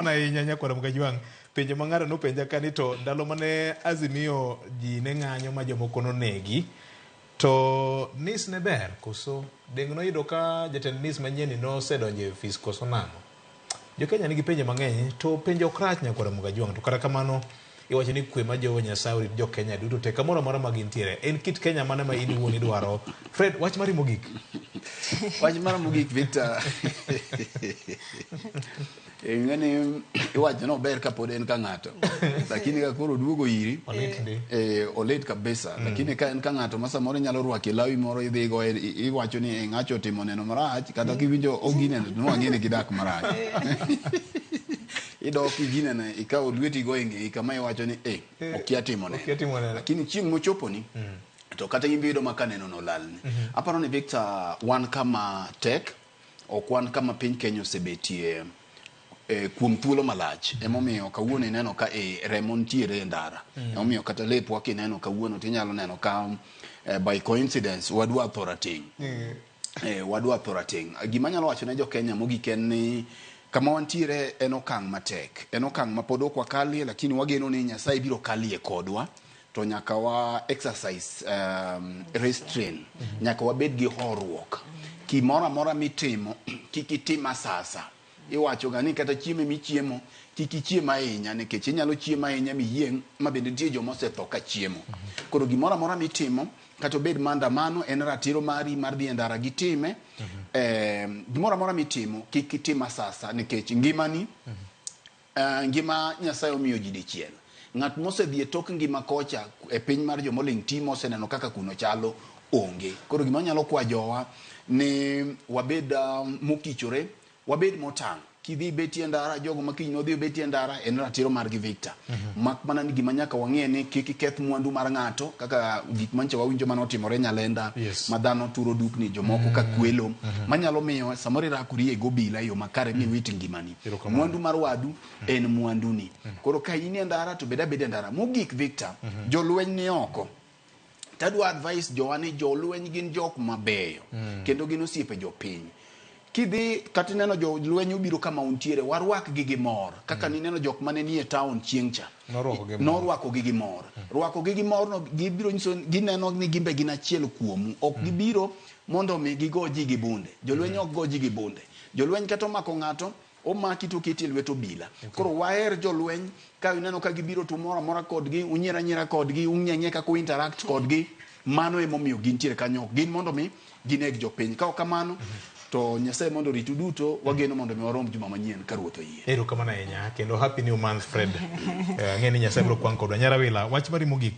Na inyanya kwa Mgajwang penje mang'ara no penja kanito ndalo mane Azimio ji ne ng'anyo ma jomoko no negi to nis ne ber koso deng no yudo ka jatend nis manyien no sedonje fis koso namo jo Kenya nigi penje mang'eny to penjo krach nya kwa Mgajwang to kata kamano iwacho ni kwe ma Jehova Nyasaye jo Kenya duto te kamoro amora ma gintiere en kit Kenya mane ma in wuon idwaro Fred wach mari mogik wach mara mogik Victor ngani iwacho no ber ka pod en ka ng'ato lakini ka koro duogo iri olet kabisa lakini ka en ka ng'ato ma samoro nyalo rwaki lawi moro idhi go iwacho ni ng'acho timo neno marach kata kiwinjo ogine no ang'ene gidak marach idok igine na ikawo lweti go inge kama iwacho ni okia timo neno lakini chieng' mochopo ni to kata imbido makaneno no lalni aparo ni Victor wan kama tek ok wan kama piny Kenya osebetie kuom thuolo malach emomiyo kawuono ineno ka remo ntiere e ndara emomiyo kata lepwa kineno kawuono tinyalo neno ka by coincidence wadwa thorating wadwa thorating gima nyalo wacho ne jo Kenya mogik en ni kama wantiere en okang' matek en okang' ma pod ok wakalie lakini wageno ni Nyasaye biro kalie kodwa to nyaka wa exercise restrain nyaka wabed gi horuok kimora mora mitimo kikitima sasa iwacho gani kata chiemo michiemo kikichiema ahinya nikech inyalo chiema ahinya miyieng' ma bende nitie joma osetho ka chiemo koro gimora mora mitimo kata obed maandamano en ratiro mari mar dhi e ndara gitime gimora mora mitimo kikitima sasa nikech ngimani ngima Nyasaye omiyo ji dichiel ng'at mosedhi e tok ngima kocha e piny mar jomoling timo oseneno kaka kuno chalo onge koro gima nyalo kwa jowa ni wabed mokichore wabed motang' kidhi betie ndara jogo makiny no dhi betie ndara en ratiro mar gi Victor mak mana ni gima nyaka wang'e ni kik keth mwandu mar ng'ato kaka gik manche wawinjo manotimore Nyalenda madhano turo dukni jomoko ka kwelo manyalo miyo samoro rakuri e gobila yo makare mi wit ngimani mwandu mar wadu en mwanduni koro ka in e ndara to beda beda ndara mogik Victor jolweny ni oko tadwa advice jowani jolweny gin jok mabeyo kendo gin osiepe jopiny kidhi kata neno jo lwenyo biro kama untiere warwak gi gimor kaka ni neno jok mane nie town chiengcha norwako gi gimor rwako gi gimor no gibiro nyiso gineno ni gimbe gin achiel kuomu ok gibiro mondo mi gigo ji gi bunde jolwenyo ok go ji gi bunde jolweny kata mako ng'ato omaki to kiti lweto bila koro waher jolweny ka ineno ka gibiro to mora mora kodgi unyiera nyiera kodgi unyenye ka ko interact kodgi mano emomiyo gintiere kanyo gin mondo mi gineg jopiny ka kamano to Nyasaye mondo ritu duto wageno mondo mi warom juma manyien ka ruoth oyie ero kamana enya kendo happy new month Fred ng'eni Nyasaye biro kwang kodwa Nyarawila wach mari mogik